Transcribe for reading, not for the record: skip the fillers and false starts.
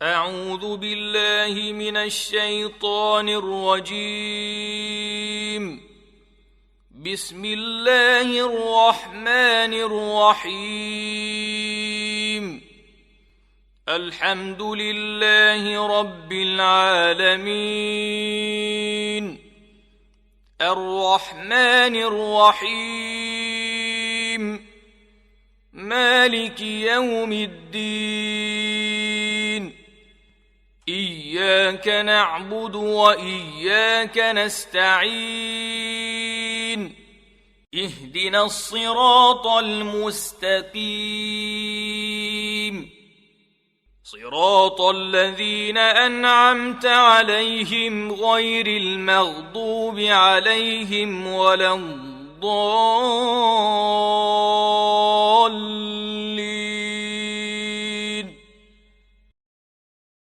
أعوذ بالله من الشيطان الرجيم. بسم الله الرحمن الرحيم. الحمد لله رب العالمين، الرحمن الرحيم، مالك يوم الدين. إياك نعبد وإياك نستعين. اهدنا الصراط المستقيم، صراط الذين أنعمت عليهم غير المغضوب عليهم ولا الضالين.